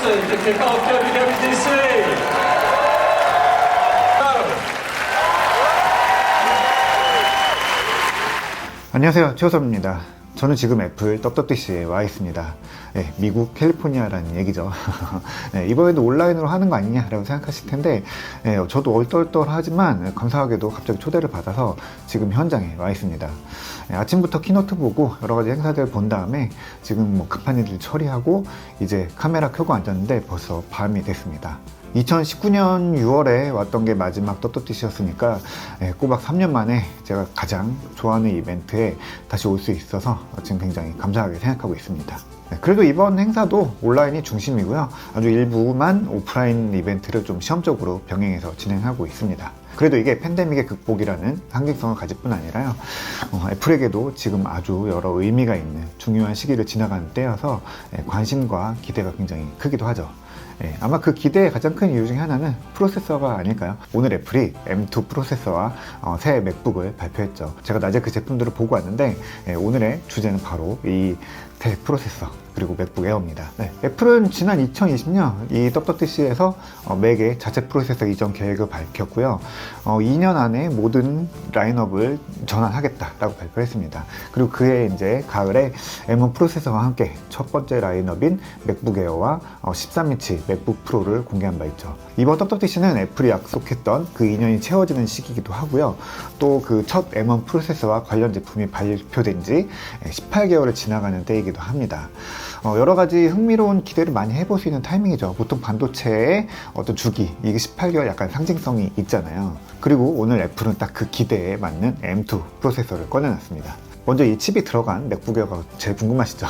de K-pop WWDC. 안녕하세요, 최호섭입니다. 저는 지금 애플 WWDC에 와 있습니다. 네, 미국 캘리포니아라는 얘기죠. 네, 이번에도 온라인으로 하는 거 아니냐라고 생각하실 텐데, 네, 저도 얼떨떨하지만 감사하게도 갑자기 초대를 받아서 지금 현장에 와 있습니다. 네, 아침부터 키노트 보고 여러 가지 행사들 본 다음에 지금 뭐 급한 일들 처리하고 이제 카메라 켜고 앉았는데 벌써 밤이 됐습니다. 2019년 6월에 왔던 게 마지막 WWDC였으니까 꼬박 3년 만에 제가 가장 좋아하는 이벤트에 다시 올 수 있어서 지금 굉장히 감사하게 생각하고 있습니다. 그래도 이번 행사도 온라인이 중심이고요. 아주 일부만 오프라인 이벤트를 좀 시험적으로 병행해서 진행하고 있습니다. 그래도 이게 팬데믹의 극복이라는 상징성을 가질 뿐 아니라요. 애플에게도 지금 아주 여러 의미가 있는 중요한 시기를 지나가는 때여서 관심과 기대가 굉장히 크기도 하죠. 아마 그 기대의 가장 큰 이유 중에 하나는 프로세서가 아닐까요? 오늘 애플이 M2 프로세서와 새 맥북을 발표했죠. 제가 낮에 그 제품들을 보고 왔는데 오늘의 주제는 바로 이 새 프로세서 그리고 맥북 에어입니다. 애플은 지난 2020년 이 WWDC에서 맥의 자체 프로세서 이전 계획을 밝혔고요. 2년 안에 모든 라인업을 전환하겠다라고 발표했습니다. 그리고 그해 이제 가을에 M1 프로세서와 함께 첫 번째 라인업인 맥북 에어와 13인치 맥북 프로를 공개한 바 있죠. 이번 WWDC는 애플이 약속했던 그 2년이 채워지는 시기이기도 하고요. 또 그 첫 M1 프로세서와 관련 제품이 발표된 지 18개월을 지나가는 때이기도 합니다. 여러 가지 흥미로운 기대를 많이 해볼 수 있는 타이밍이죠. 보통 반도체의 어떤 주기, 이게 18개월 약간 상징성이 있잖아요. 그리고 오늘 애플은 딱 그 기대에 맞는 M2 프로세서를 꺼내놨습니다. 먼저 이 칩이 들어간 맥북 에어가 제일 궁금하시죠?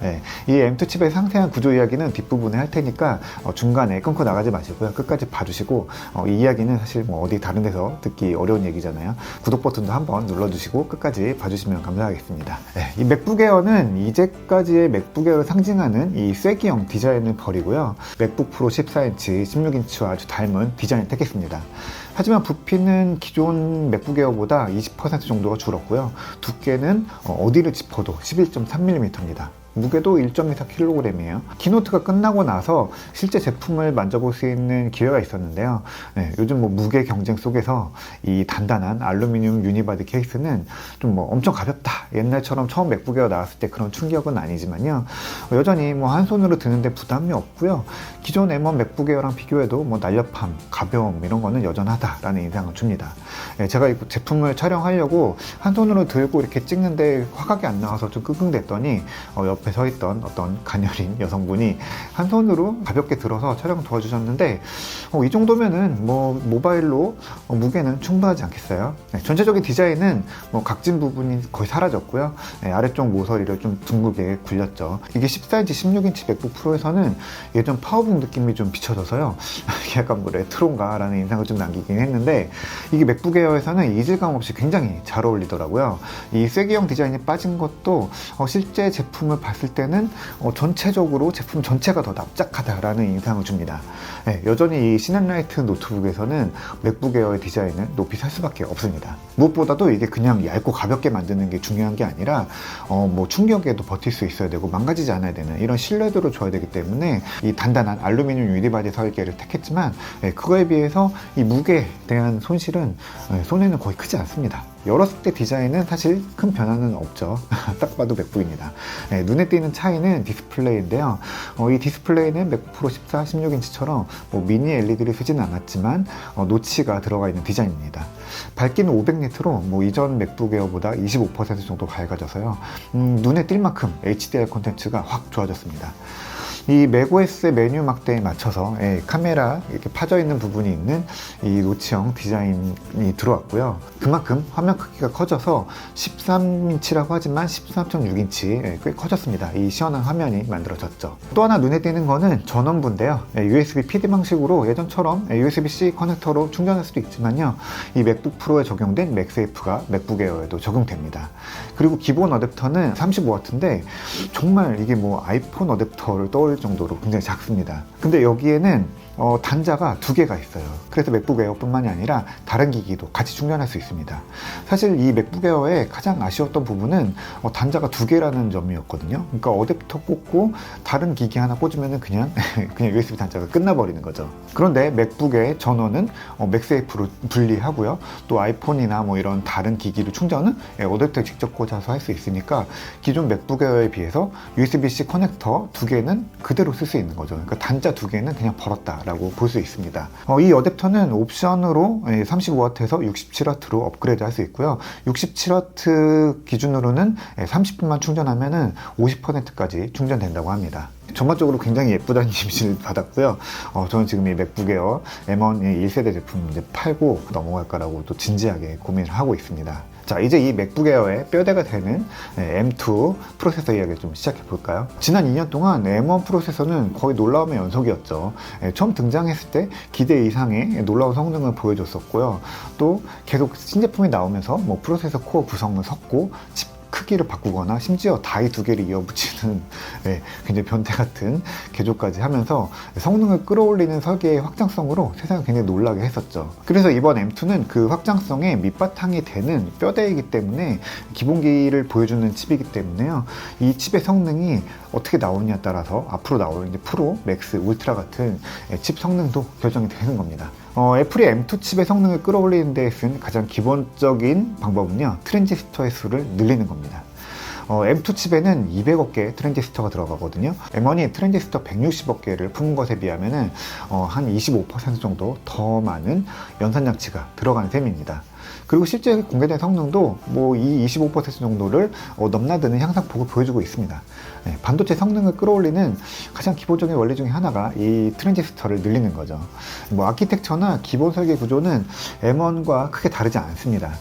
네, 이 M2 칩의 상세한 구조 이야기는 뒷부분에 할 테니까 중간에 끊고 나가지 마시고요. 끝까지 봐주시고 이 이야기는 사실 뭐 어디 다른 데서 듣기 어려운 얘기잖아요. 구독 버튼도 한번 눌러주시고 끝까지 봐주시면 감사하겠습니다. 네, 이 맥북 에어는 이제까지의 맥북 에어를 상징하는 이 쐐기형 디자인을 버리고요. 맥북 프로 14인치, 16인치와 아주 닮은 디자인을 택했습니다. 하지만 부피는 기존 맥북 에어보다 20% 정도가 줄었고요. 두께는 어디를 짚어도 11.3mm입니다. 무게도 1.24kg이에요. 키노트가 끝나고 나서 실제 제품을 만져볼 수 있는 기회가 있었는데요. 요즘 뭐 무게 경쟁 속에서 이 단단한 알루미늄 유니바디 케이스는 좀 뭐 엄청 가볍다. 옛날처럼 처음 맥북 에어 나왔을 때 그런 충격은 아니지만요. 여전히 뭐 한 손으로 드는데 부담이 없고요. 기존 M1 맥북 에어랑 비교해도 뭐 날렵함, 가벼움 이런 거는 여전하다라는 인상을 줍니다. 제가 이 제품을 촬영하려고 한 손으로 들고 이렇게 찍는데 화각이 안 나와서 좀 끙끙댔더니 옆에 서 있던 어떤 가녀린 여성분이 한 손으로 가볍게 들어서 촬영 도와주셨는데 이 정도면은 뭐 모바일로 무게는 충분하지 않겠어요? 전체적인 디자인은 뭐 각진 부분이 거의 사라졌고요. 아래쪽 모서리를 좀 둥글게 굴렸죠. 이게 14인치, 16인치 맥북 프로에서는 예전 파워북 느낌이 좀 비춰져서요. 약간 뭐 레트로인가 라는 인상을 좀 남기긴 했는데 이게 맥북 에어에서는 이질감 없이 굉장히 잘 어울리더라고요. 이 쐐기형 디자인이 빠진 것도 실제 제품을 봤을 때는 전체적으로 제품 전체가 더 납작하다라는 인상을 줍니다. 여전히 이 시넷라이트 노트북에서는 맥북 에어의 디자인은 높이 살 수밖에 없습니다. 무엇보다도 이게 그냥 얇고 가볍게 만드는 게 중요한 게 아니라 뭐 충격에도 버틸 수 있어야 되고 망가지지 않아야 되는 이런 신뢰도를 줘야 되기 때문에 이 단단한 알루미늄 유니바디 설계를 택했지만 그거에 비해서 이 무게에 대한 손실은 손해는 거의 크지 않습니다. 열었을 때 디자인은 사실 큰 변화는 없죠. 딱 봐도 맥북입니다. 눈에 띄는 차이는 디스플레이인데요. 이 디스플레이는 맥북 프로 14, 16인치처럼 뭐 미니 LED를 쓰지는 않았지만 노치가 들어가 있는 디자인입니다. 밝기는 500니트로 뭐 이전 맥북 에어보다 25% 정도 밝아져서요. 눈에 띌 만큼 HDR 콘텐츠가 확 좋아졌습니다. 이 맥OS의 메뉴 막대에 맞춰서 카메라 이렇게 파져 있는 부분이 있는 이 노치형 디자인이 들어왔고요. 그만큼 화면 크기가 커져서 13인치라고 하지만 13.6인치 꽤 커졌습니다. 이 시원한 화면이 만들어졌죠. 또 하나 눈에 띄는 거는 전원부인데요. USB PD 방식으로 예전처럼 USB-C 커넥터로 충전할 수도 있지만요. 이 맥북 프로에 적용된 맥세이프가 맥북 에어에도 적용됩니다. 그리고 기본 어댑터는 35W인데 정말 이게 뭐 아이폰 어댑터를 떠올릴 정도로 굉장히 작습니다. 근데 여기에는 단자가 두 개가 있어요. 그래서 맥북 에어뿐만이 아니라 다른 기기도 같이 충전할 수 있습니다. 사실 이 맥북 에어의 가장 아쉬웠던 부분은 단자가 두 개라는 점이었거든요. 그러니까 어댑터 꽂고 다른 기기 하나 꽂으면 그냥 USB 단자가 끝나버리는 거죠. 그런데 맥북의 전원은 맥세이프로 분리하고요. 또 아이폰이나 뭐 이런 다른 기기로 충전은 어댑터에 직접 꽂아서 할 수 있으니까 기존 맥북 에어에 비해서 USB-C 커넥터 두 개는 그대로 쓸 수 있는 거죠. 그러니까 단자 두 개는 그냥 벌었다라고 볼 수 있습니다. 이 어댑터는 옵션으로 35W에서 67W로 업그레이드 할 수 있고요. 67W 기준으로는 30분만 충전하면 50%까지 충전된다고 합니다. 전반적으로 굉장히 예쁘다는 이미지를 받았고요. 저는 지금 이 맥북 에어 M1 1세대 제품 이제 팔고 넘어갈까라고 또 진지하게 고민을 하고 있습니다. 자, 이제 이 맥북 에어의 뼈대가 되는 M2 프로세서 이야기를 좀 시작해 볼까요? 지난 2년 동안 M1 프로세서는 거의 놀라움의 연속이었죠. 처음 등장했을 때 기대 이상의 놀라운 성능을 보여줬었고요. 또 계속 신제품이 나오면서 뭐 프로세서 코어 구성을 섞고 칩 크기를 바꾸거나 심지어 다이 두 개를 이어붙이는 굉장히 변태 같은 개조까지 하면서 성능을 끌어올리는 설계의 확장성으로 세상을 굉장히 놀라게 했었죠. 그래서 이번 M2는 그 확장성의 밑바탕이 되는 뼈대이기 때문에 기본기를 보여주는 칩이기 때문에요. 이 칩의 성능이 어떻게 나오느냐에 따라서 앞으로 나올 이제 프로, 맥스, 울트라 같은 칩 성능도 결정이 되는 겁니다. 애플이 M2 칩의 성능을 끌어올리는 데 쓴 가장 기본적인 방법은요, 트랜지스터의 수를 늘리는 겁니다. M2 칩에는 200억 개의 트랜지스터가 들어가거든요. M1이 트랜지스터 160억 개를 품은 것에 비하면 한 25% 정도 더 많은 연산장치가 들어가는 셈입니다. 그리고 실제 공개된 성능도 뭐 이 25% 정도를 넘나드는 향상폭을 보여주고 있습니다. 반도체 성능을 끌어올리는 가장 기본적인 원리 중에 하나가 이 트랜지스터를 늘리는 거죠. 뭐 아키텍처나 기본 설계 구조는 M1과 크게 다르지 않습니다.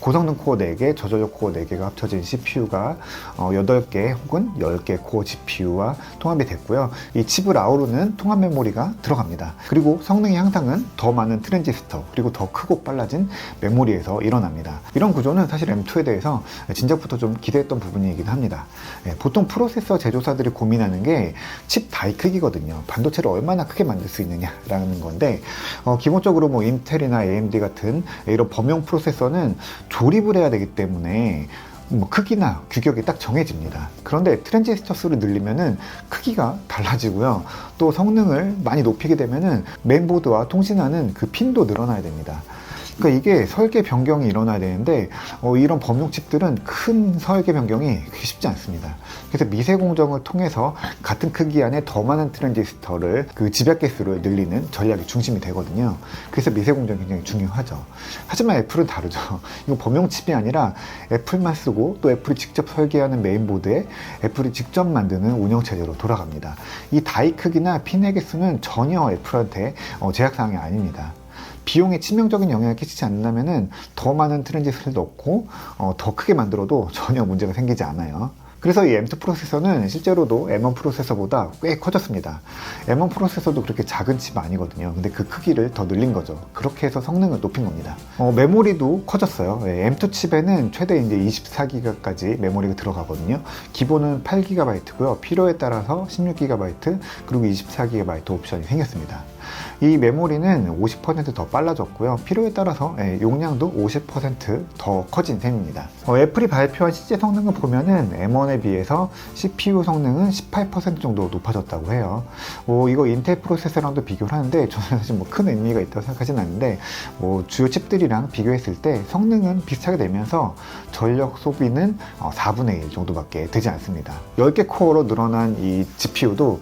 고성능 코어 4개, 저전력 코어 4개가 합쳐진 CPU가 8개 혹은 10개 코어 GPU와 통합이 됐고요. 이 칩을 아우르는 통합 메모리가 들어갑니다. 그리고 성능의 향상은 더 많은 트랜지스터 그리고 더 크고 빨라진 메모리에서 일어납니다. 이런 구조는 사실 M2에 대해서 진작부터 좀 기대했던 부분이긴 합니다. 보통 프로세서 제조사들이 고민하는 게 칩 다이 크기거든요. 반도체를 얼마나 크게 만들 수 있느냐라는 건데 기본적으로 뭐 인텔이나 AMD 같은 이런 범용 프로세서는 조립을 해야 되기 때문에 뭐 크기나 규격이 딱 정해집니다. 그런데 트랜지스터 수를 늘리면은 크기가 달라지고요. 또 성능을 많이 높이게 되면은 메인보드와 통신하는 그 핀도 늘어나야 됩니다. 그러니까 이게 설계 변경이 일어나야 되는데 이런 범용 칩들은 큰 설계 변경이 쉽지 않습니다. 그래서 미세 공정을 통해서 같은 크기 안에 더 많은 트랜지스터를 그 집약 개수를 늘리는 전략이 중심이 되거든요. 그래서 미세 공정이 굉장히 중요하죠. 하지만 애플은 다르죠. 이거 범용 칩이 아니라 애플만 쓰고 또 애플이 직접 설계하는 메인보드에 애플이 직접 만드는 운영 체제로 돌아갑니다. 이 다이 크기나 핀의 개수는 전혀 애플한테 제약사항이 아닙니다. 비용에 치명적인 영향을 끼치지 않는다면 더 많은 트랜지스터를 넣고 더 크게 만들어도 전혀 문제가 생기지 않아요. 그래서 이 M2 프로세서는 실제로도 M1 프로세서보다 꽤 커졌습니다. M1 프로세서도 그렇게 작은 칩 아니거든요. 근데 그 크기를 더 늘린 거죠. 그렇게 해서 성능을 높인 겁니다. 메모리도 커졌어요. M2 칩에는 최대 이제 24기가까지 메모리가 들어가거든요. 기본은 8GB고요. 필요에 따라서 16GB 그리고 24GB 옵션이 생겼습니다. 이 메모리는 50% 더 빨라졌고요. 필요에 따라서 용량도 50% 더 커진 셈입니다. 애플이 발표한 실제 성능을 보면은 M1에 비해서 CPU 성능은 18% 정도 높아졌다고 해요. 이거 인텔 프로세서랑도 비교를 하는데 저는 사실 뭐 큰 의미가 있다고 생각하진 않는데 주요 칩들이랑 비교했을 때 성능은 비슷하게 되면서 전력 소비는 4분의 1 정도밖에 되지 않습니다. 10개 코어로 늘어난 이 GPU도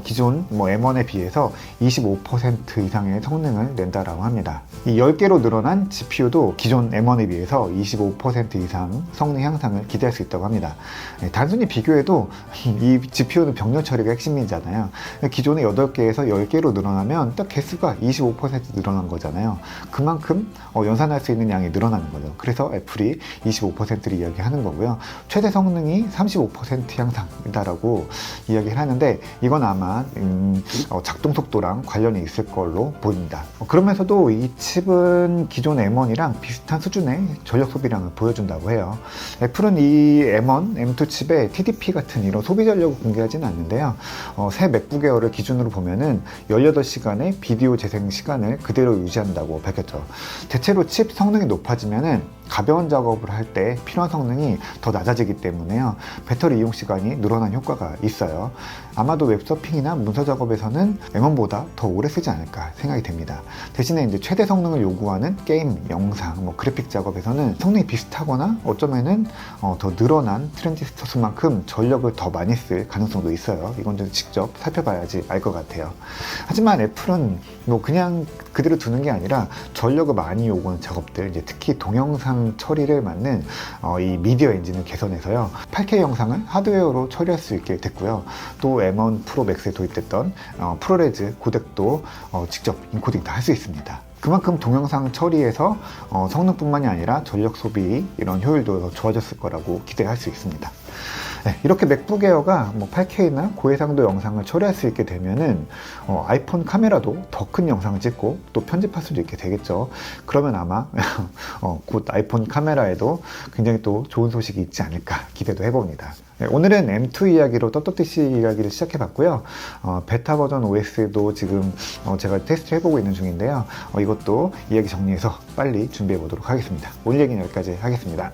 기존 뭐 M1에 비해서 25% 이상의 성능을 낸다라고 합니다. 이 10개로 늘어난 GPU도 기존 M1에 비해서 25% 이상 성능 향상을 기대할 수 있다고 합니다. 단순히 비교해도 이 GPU는 병렬 처리가 핵심이잖아요. 기존의 8개에서 10개로 늘어나면 딱 개수가 25% 늘어난 거잖아요. 그만큼 연산할 수 있는 양이 늘어나는 거죠. 그래서 애플이 25%를 이야기하는 거고요. 최대 성능이 35% 향상이다라고 이야기를 하는데 이건 아마 작동 속도랑 관련 관련이 있을 걸로 보입니다. 그러면서도 이 칩은 기존 M1이랑 비슷한 수준의 전력 소비량을 보여준다고 해요. 애플은 이 M1, M2 칩에 TDP 같은 이런 소비 전력을 공개하지는 않는데요. 새 맥북 에어를 기준으로 보면은 18시간의 비디오 재생 시간을 그대로 유지한다고 밝혔죠. 대체로 칩 성능이 높아지면은 가벼운 작업을 할 때 필요한 성능이 더 낮아지기 때문에요. 배터리 이용 시간이 늘어난 효과가 있어요. 아마도 웹서핑이나 문서 작업에서는 M1보다 더 오래 쓰지 않을까 생각이 됩니다. 대신에 이제 최대 성능을 요구하는 게임, 영상, 그래픽 작업에서는 성능이 비슷하거나 어쩌면은 더 늘어난 트랜지스터 수만큼 전력을 더 많이 쓸 가능성도 있어요. 이건 좀 직접 살펴봐야지 알 것 같아요. 하지만 애플은 그냥 그대로 두는 게 아니라 전력을 많이 요구하는 작업들, 이제 특히 동영상 처리를 맡는 이 미디어 엔진을 개선해서요, 8K 영상을 하드웨어로 처리할 수 있게 됐고요. 또 M1 프로 맥스에 도입됐던 프로레즈 코덱도 직접 인코딩 다 할 수 있습니다. 그만큼 동영상 처리에서 성능뿐만이 아니라 전력 소비 이런 효율도 더 좋아졌을 거라고 기대할 수 있습니다. 네, 이렇게 맥북 에어가 8K나 고해상도 영상을 처리할 수 있게 되면은 아이폰 카메라도 더 큰 영상을 찍고 또 편집할 수도 있게 되겠죠. 그러면 아마 곧 아이폰 카메라에도 굉장히 또 좋은 소식이 있지 않을까 기대도 해봅니다. 네, 오늘은 M2 이야기로 떳떳이 이야기를 시작해봤고요. 베타 버전 OS도 지금 제가 테스트 해보고 있는 중인데요. 이것도 이야기 정리해서 빨리 준비해 보도록 하겠습니다. 오늘 얘기는 여기까지 하겠습니다.